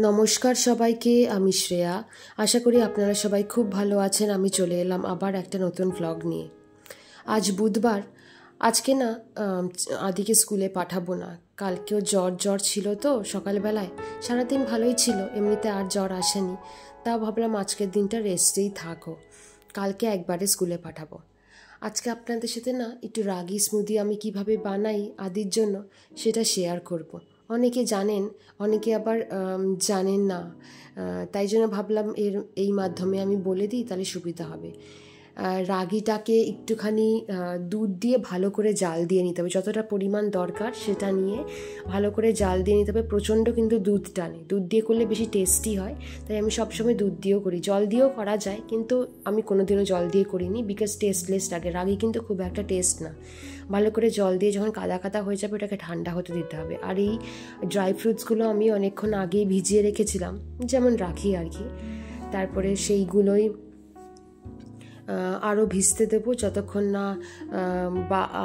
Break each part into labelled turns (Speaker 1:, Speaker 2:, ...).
Speaker 1: নমস্কার সবাইকে, আমি শ্রেয়া। আশা করি আপনারা সবাই খুব ভালো আছেন। আমি চলে এলাম আবার একটা নতুন ভ্লগ নিয়ে। আজ বুধবার। আজকে না আদিকে স্কুলে পাঠাবো না। কালকেও জ্বর ছিল তো সকালবেলায়, সারাদিন ভালোই ছিল, এমনিতে আর জ্বর আসেনি। তা ভাবলাম আজকের দিনটা রেস্টেই থাকো, কালকে একবারে স্কুলে পাঠাবো। আজকে আপনাদের সাথে না একটু রাগি স্মুদি আমি কিভাবে বানাই আদির জন্য সেটা শেয়ার করব। অনেকে জানেন, অনেকে আবার জানেন না, তাই জন্য ভাবলাম এই মাধ্যমে আমি বলে দিই, তাহলে সুবিধা হবে। রাগিটাকে একটুখানি দুধ দিয়ে ভালো করে জাল দিয়ে নিতে হবে, যতটা পরিমাণ দরকার সেটা নিয়ে ভালো করে জাল দিয়ে নিতে হবে। প্রচণ্ড কিন্তু দুধ টানে, দুধ দিয়ে করলে বেশি টেস্টি হয়, তাই আমি সবসময় দুধ দিয়েও করি। জল দিয়েও করা যায়, কিন্তু আমি কোনোদিনও জল দিয়ে করিনি, বিকজ টেস্টলেস লাগে। রাগি কিন্তু খুব একটা টেস্ট না। ভালো করে জল দিয়ে যখন কাদা কাদা হয়ে যাবে ওটাকে ঠান্ডা হতে দিতে হবে। আর এই ড্রাই ফ্রুটসগুলো আমি অনেকক্ষণ আগেই ভিজিয়ে রেখেছিলাম, যেমন রাখি আর কি। তারপরে সেইগুলোই আরও ভিজতে দেবো যতক্ষণ না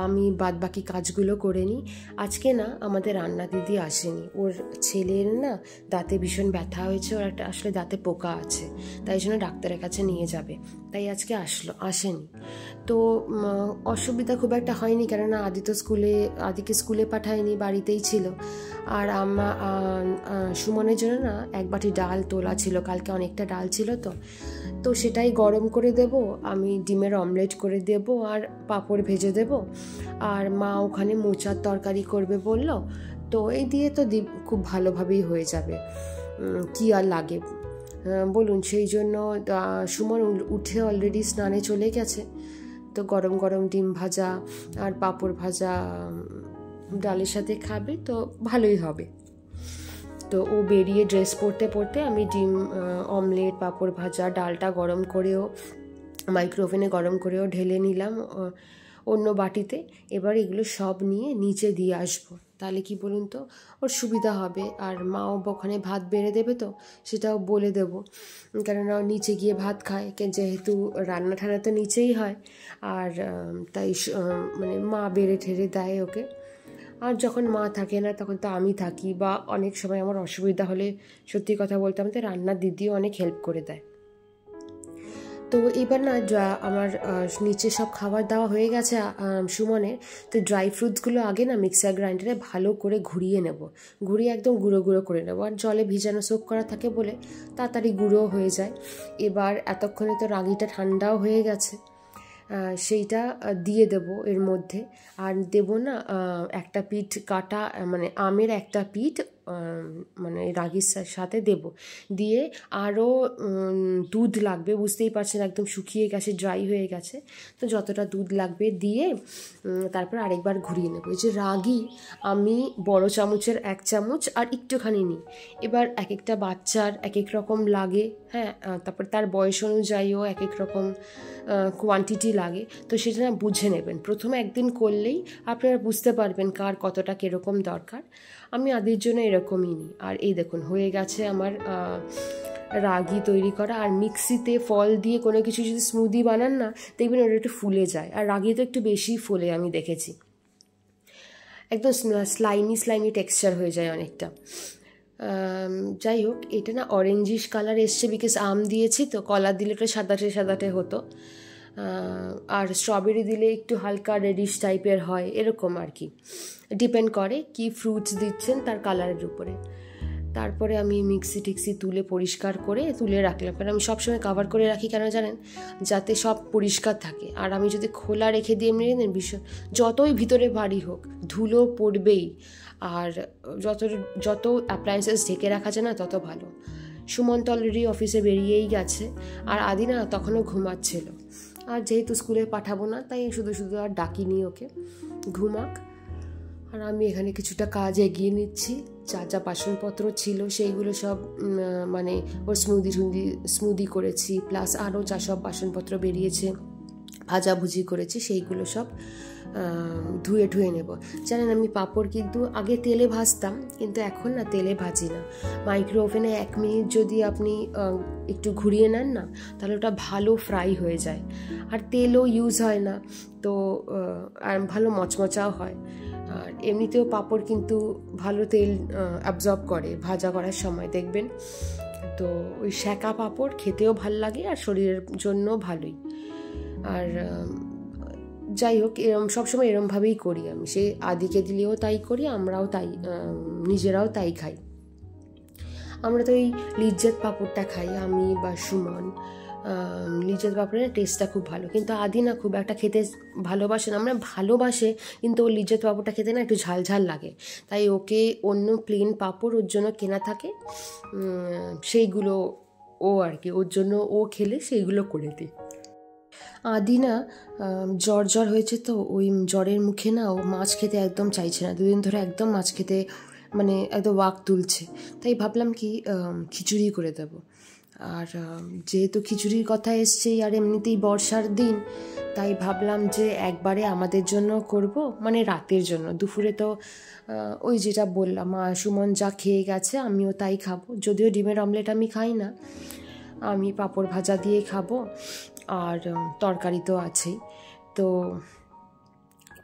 Speaker 1: আমি বাদবাকি কাজগুলো করে নিই। আজকে না আমাদের রান্না দিদি আসেনি, ওর ছেলের না দাঁতে ভীষণ ব্যথা হয়েছে, ওর একটা আসলে দাঁতে পোকা আছে, তাই জন্য ডাক্তারের কাছে নিয়ে যাবে, তাই আজকে আসেনি। তো অসুবিধা খুব একটা হয়নি, কেননা আদিকে স্কুলে পাঠায়নি, বাড়িতেই ছিল। আর সুমনের জন্য না এক বাটি ডাল তোলা ছিল, কালকে অনেকটা ডাল ছিল, তো সেটাই গরম করে দেব। আমি ডিমের অমলেট করে দেব আর পাঁপড় ভেজে দেব। আর মা ওখানে মোচার তরকারি করবে বলল, তো এই দিয়ে তো খুব ভালোভাবেই হয়ে যাবে, কি আর লাগে বলুন। সেই জন্য সুমন উঠে অলরেডি স্নানে চলে গেছে, তো গরম গরম ডিম ভাজা আর পাঁপড় ভাজা ডালের সাথে খাবে, তো ভালোই হবে। তো ও বেরিয়ে ড্রেস পরতে পরতে আমি ডিম অমলেট, পাঁপড় ভাজা, ডালটা গরম করেও মাইক্রোওভেনে গরম করেও ঢেলে নিলাম অন্য বাটিতে। এবার এগুলো সব নিয়ে নিচে দিয়ে আসবো, তাহলে কি বলুন তো ওর সুবিধা হবে। আর মাও ওখানে ভাত বেড়ে দেবে, তো সেটাও বলে দেবো, কেননা নিচে গিয়ে ভাত খায়, যেহেতু রান্না ঠান্না তো নিচেই হয়। আর তাই মানে মা বেড়ে ঠেড়ে দেয় ওকে। আর যখন মা থাকে না তখন তো আমি থাকি, বা অনেক সময় আমার অসুবিধা হলে সত্যি কথা বলতে আমাদের রান্নার দিদিও অনেক হেল্প করে দেয়। তো এবার না আমার নিচে সব খাবার দেওয়া হয়ে গেছে সুমনের। তো ড্রাই ফ্রুটসগুলো আগে না মিক্সার গ্রাইন্ডারে ভালো করে ঘুরিয়ে একদম গুঁড়ো গুঁড়ো করে নেবো। আর জলে ভিজানো সোক করা থাকে বলে তাড়াতাড়ি গুঁড়ো হয়ে যায়। এবার এতক্ষণে তো রাগিটা ঠান্ডাও হয়ে গেছে, সেইটা দিয়ে দেব এর মধ্যে। আর দেব না একটা পিঠ কাটা, মানে আমের একটা পিঠ মানে রাগির সাথে দেব। দিয়ে আরও দুধ লাগবে, বুঝতেই পারছেন একদম শুকিয়ে গেছে, ড্রাই হয়ে গেছে, তো যতটা দুধ লাগবে দিয়ে তারপর আরেকবার ঘুরিয়ে নেব। এই যে রাগি আমি বড় চামচের 1 চামচ আর একটুখানি নিই। এবার এক একটা বাচ্চার এক এক রকম লাগে, হ্যাঁ, তারপর তার বয়স অনুযায়ীও এক এক রকম কোয়ান্টিটি লাগে, তো সেটা না বুঝে নেবেন। প্রথমে একদিন করলেই আপনারা বুঝতে পারবেন কার কতটা কীরকম দরকার। আমি আদির জন্য এরকমই নিই। আর এই দেখুন হয়ে গেছে আমার রাগি তৈরি করা। আর মিক্সিতে ফল দিয়ে কোনো কিছু যদি স্মুদি বানান না, দেখবেন ওটা একটু ফুলে যায়, আর রাগি তো একটু বেশি ফুলে, আমি দেখেছি, একদম স্লাইমি টেক্সচার হয়ে যায় অনেকটা। যাই হোক, এটা না অরেঞ্জিশ কালার এসছে, বিকজ আম দিয়েছি তো, কলা দিলে ওটা সাদাটে হতো, আর স্ট্রবেরি দিলে একটু হালকা রেডিশ টাইপের হয়, এরকম আর কি, ডিপেন্ড করে কি ফ্রুটস দিচ্ছেন তার কালারের উপরে। তারপরে আমি মিক্সি তুলে পরিষ্কার করে তুলে রাখলাম, কারণ আমি সবসময় কভার করে রাখি, কেন জানেন, যাতে সব পরিষ্কার থাকে। আর আমি যদি খোলা রেখে দিই এমনি যতই ভিতরে ভারী হোক ধুলো পড়বেই, আর যত অ্যাপ্লায়েন্সেস ঢেকে রাখা যায় না তত ভালো। সুমন্ত অলরেডি অফিসে বেরিয়েই গেছে, আর আদি না তখনও ঘুমাচ্ছিল। আর যেহেতু স্কুলে পাঠাবো না, তাই শুধু আর ডাকিনি ওকে, ঘুমাক। আর আমি এখানে কিছুটা কাজ এগিয়ে নিচ্ছি। যা বাসনপত্র ছিল সেইগুলো সব মানে ওর স্মুদি করেছি, প্লাস আরও যা সব বাসনপত্র বেরিয়েছে, ভাজাভুজি করেছি, সেইগুলো সব ধুয়ে নেব। জানেন, আমি পাঁপড় কিন্তু আগে তেলে ভাজতাম, কিন্তু এখন না তেলে ভাজি না। মাইক্রো ওভেনে 1 মিনিট যদি আপনি একটু ঘুরিয়ে নেন না, তাহলে ওটা ভালো ফ্রাই হয়ে যায়, আর তেলও ইউজ হয় না, তো আর ভালো মচমচাও হয়। আর এমনিতেও পাঁপড় কিন্তু ভালো তেল অ্যাবজর্ব করে ভাজা করার সময়, দেখবেন। তো ওই সেঁকা পাঁপড় খেতেও ভাল লাগে আর শরীরের জন্য ভালোই। আর যাই হোক, সবসময় এরমভাবেই করি আমি, সে আদিকে দিলেও তাই করি, আমরাও তাই, নিজেরাও তাই খাই। আমরা তো এই লিজ্জত পাঁপড়টা খাই, আমি বা সুমন। লিজ্জত পাঁপড়ের টেস্টটা খুব ভালো, কিন্তু আদি না খুব একটা খেতে ভালোবাসে না। আমরা ভালোবাসে, কিন্তু ওর লিজ্জত পাঁপড়টা খেতে না একটু ঝাল ঝাল লাগে, তাই ওকে অন্য প্লেন পাঁপড় ওর জন্য কেনা থাকে, সেইগুলো ও আর কি ওর জন্য ও খেলে সেইগুলো করে দিই। আদি না জ্বর হয়েছে, তো ওই জ্বরের মুখে না ও মাছ খেতে একদম চাইছে না, দুদিন ধরে একদম মাছ খেতে মানে একদম ওয়াক তুলছে। তাই ভাবলাম কি খিচুড়ি করে দেবো। আর যেহেতু খিচুড়ির কথা এসছে আর এমনিতেই বর্ষার দিন, তাই ভাবলাম যে একবারে আমাদের জন্য করব, মানে রাতের জন্য। দুপুরে তো ওই যেটা বললাম, সুমন যা খেয়ে গেছে আমিও তাই খাবো, যদিও ডিমের অমলেট আমি খাই না, আমি পাঁপড় ভাজা দিয়ে খাবো, আর তরকারি তো আছেই। তো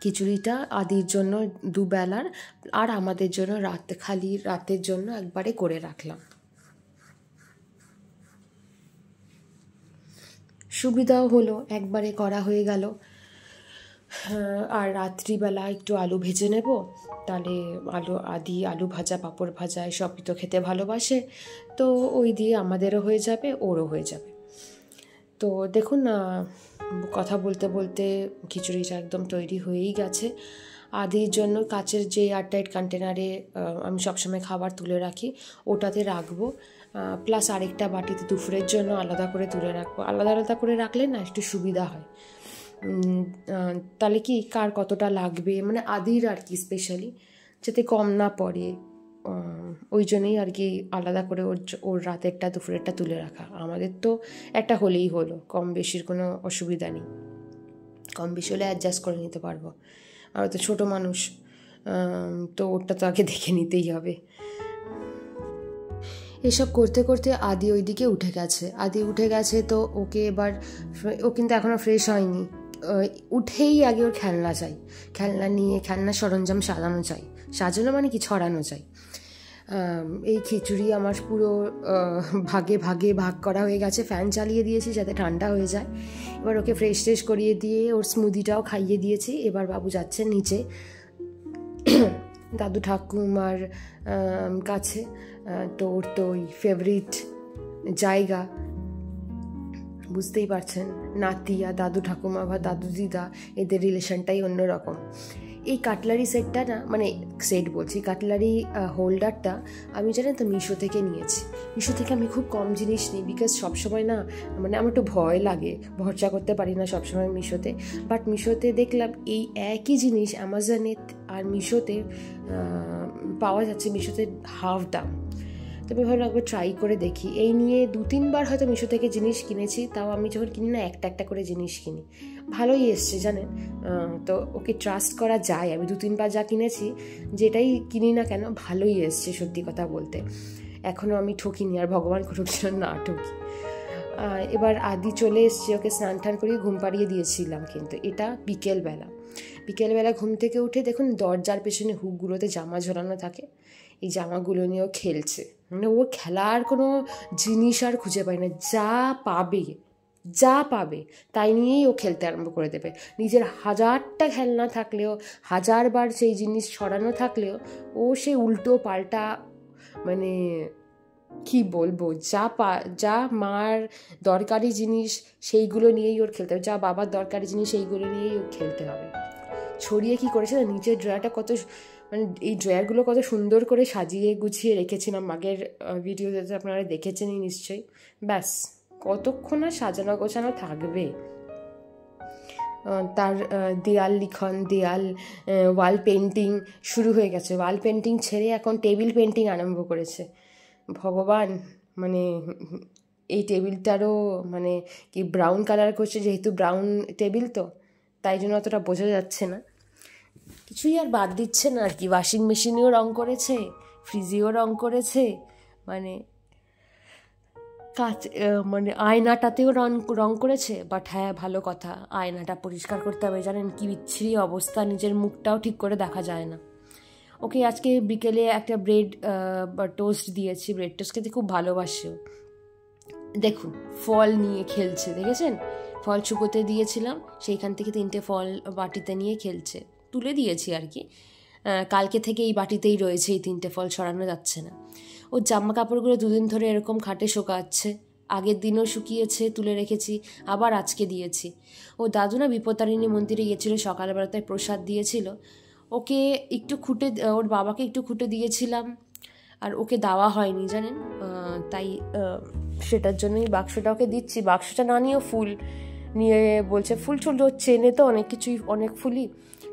Speaker 1: খিচুড়িটা আদির জন্য দুবেলার, আর আমাদের জন্য খালি রাতের জন্য একবারে করে রাখলাম। সুবিধাও হলো, একবারে করা হয়ে গেল। আর রাত্রিবেলা একটু আলু ভেজে নেব, তাহলে আলু ভাজা, পাঁপড় ভাজা এসবই তো খেতে ভালোবাসে, তো ওই দিয়ে আমাদেরও হয়ে যাবে, ওরও হয়ে যাবে। তো দেখুন, কথা বলতে বলতে খিচুড়িটা একদম তৈরি হয়েই গেছে। আদির জন্য কাচের যে এয়ারটাইট কন্টেনারে আমি সবসময় খাবার তুলে রাখি, ওটাতে রাখবো, প্লাস আরেকটা বাটিতে দুপুরের জন্য আলাদা করে তুলে রাখবো। আলাদা আলাদা করে রাখলে না একটু সুবিধা হয়, তাহলে কি কার কতটা লাগবে, মানে আদির আর কি স্পেশালি, যাতে কম না পড়ে, ওই জন্যই আর কি আলাদা করে ওর রাতেরটা দুপুরেরটা তুলে রাখা। আমাদের তো একটা হলেই হলো, কম বেশির কোনো অসুবিধা নেই, কম বেশি হলে অ্যাডজাস্ট করে নিতে পারবো। আর তো ছোটো মানুষ, তো ওরটা তো আগে দেখে নিতেই হবে। এসব করতে করতে আদি ওইদিকে উঠে গেছে, তো ওকে এবার, ও কিন্তু এখনও ফ্রেশ হয়নি, উঠেই আগে ওর খেলনা চাই, খেলনা সরঞ্জাম সাজানো মানে কি ছড়ানো চাই। এই খিচুড়ি আমার পুরো ভাগে ভাগে ভাগ করা হয়ে গেছে, ফ্যান চালিয়ে দিয়েছি যাতে ঠান্ডা হয়ে যায়। এবার ওকে ফ্রেশ করিয়ে দিয়ে ওর স্মুদিটাও খাইয়ে দিয়েছি। এবার বাবু যাচ্ছে নিচে দাদু ঠাকুমার কাছে, তো ওর তো ওই ফেভারিট জায়গা, বুঝতেই পারছেন, নাতি আর দাদু ঠাকুমা বা দাদু দিদা এদের রিলেশনটাই অন্যরকম। এই কাটলারি সেটটা না, মানে সেট বলছি, কাটলারি হোল্ডারটা আমি জানেন তো মিশো থেকে নিয়েছি। মিশো থেকে আমি খুব কম জিনিস নিই, বিকজ সবসময় না মানে আমার একটু ভয় লাগে, ভরসা করতে পারি না সবসময় মিশোতে। বাট মিশোতে দেখলাম এই একই জিনিস অ্যামাজনে আর মিশোতে পাওয়া যাচ্ছে, মিশোতে হাফ দাম। তো আমি ভাবলাম একবার ট্রাই করে দেখি। এই নিয়ে 2-3 বার হয়তো মিশো থেকে জিনিস কিনেছি, তাও আমি যখন কিনি না একটা করে জিনিস কিনি, ভালোই এসছে জানেন। তো ওকে ট্রাস্ট করা যায়, আমি 2-3 বার যা কিনেছি, যেটাই কিনি না কেন ভালোই এসছে সত্যি কথা বলতে। এখনও আমি ঠকিনি, আর ভগবান করুক না ঠকি। এবার আদি চলে এসছে, ওকে স্নান টান করিয়ে ঘুম পাড়িয়ে দিয়েছিলাম, কিন্তু এটা বিকেলবেলা ঘুম থেকে উঠে দেখুন দরজার পেছনে হুকগুলোতে জামা ঝোলানো থাকে, এই জামাগুলো নিয়ে ও খেলছে। মানে ও খেলার কোনো জিনিস আর খুঁজে পায় না, যা পাবে তাই নিয়েই ও খেলতে আরম্ভ করে দেবে। নিজের 1000টা খেলনা থাকলেও, 1000বার সেই জিনিস ছড়ানো থাকলেও, ও সে উল্টো পাল্টা, মানে কি বলবো, যা মার দরকারি জিনিস সেইগুলো নিয়েই ওর খেলতে হবে, যা বাবার দরকারি জিনিস সেইগুলো নিয়েই ওর খেলতে হবে। ছড়িয়ে কি করেছে না, নিচের ড্রয়ারটা কত, মানে এই ড্রয়ারগুলো কত সুন্দর করে সাজিয়ে গুছিয়ে রেখেছিলাম, আগের ভিডিওতে আপনারা দেখেছেনই নিশ্চয়ই। ব্যাস কতক্ষণ আর সাজানো গোছানো থাকবে। তার দেয়াল লিখন, ওয়াল পেন্টিং শুরু হয়ে গেছে, ওয়াল পেন্টিং ছেড়ে এখন টেবিল পেন্টিং আরম্ভ করেছে। ভগবান, মানে এই টেবিলটারও মানে কি ব্রাউন কালার করছে, যেহেতু ব্রাউন টেবিল তো তাই জন্য অতটা বোঝা যাচ্ছে না, কিছুই আর বাদ দিচ্ছে না আর কি। ওয়াশিং মেশিনেও রং করেছে, ফ্রিজেও রং করেছে, মানে কাচ মানে আয়নাটাতেও রং করেছে। বাট হ্যাঁ, ভালো কথা, আয়নাটা পরিষ্কার করতে হবে। জানেন কি বিচ্ছিরি অবস্থা, নিজের মুখটাও ঠিক করে দেখা যায় না। ওকে আজকে বিকেলে একটা ব্রেড বা টোস্ট দিয়েছি। ব্রেড টোস্ট খেতে খুব ভালোবাসে। দেখুন ফল নিয়ে খেলছে, দেখেছেন? ফল চুকোতে দিয়েছিলাম, সেইখান থেকে 3টে ফল বাটিতে নিয়ে খেলছে। তুলে দিয়েছি আর কি, কালকে থেকে এই বাটিতেই রয়েছে, এই 3টে ফল সরানো যাচ্ছে না। ওর জামা কাপড়গুলো 2 দিন ধরে এরকম খাটে শোকাচ্ছে। আগের দিনও শুকিয়েছে, তুলে রেখেছি, আবার আজকে দিয়েছি। ও দাদু না বিপত্তারিণী মন্দিরে গিয়েছিল সকালবেলাতে, প্রসাদ দিয়েছিল। ওকে একটু খুঁটে, ওর বাবাকে একটু খুঁটে দিয়েছিলাম, আর ওকে দেওয়া হয়নি জানেন। তাই সেটার জন্যই বাক্সটা ওকে দিচ্ছি। বাক্সটা না নিয়েও ফুল নিয়ে বলছে, ফুল চুল চেনে তো অনেক কিছুই, অনেক ফুলই।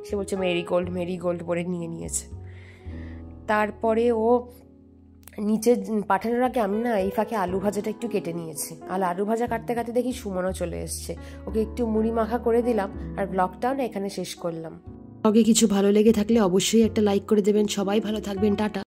Speaker 1: সে বলছে মেরিগোল্ড বলে নিয়েছে। তারপরে ও নিচে পাঠানোর আগে আমি না এই ফাঁকে আলু ভাজাটা একটু কেটে নিয়েছি। আর আলু ভাজা কাটতে কাটতে দেখি সুমনও চলে এসছে। ওকে একটু মুড়ি মাখা করে দিলাম, আর ব্লগটাও না এখানে শেষ করলাম। ব্লগে কিছু ভালো লেগে থাকলে অবশ্যই একটা লাইক করে দেবেন। সবাই ভালো থাকবেন, টাটা।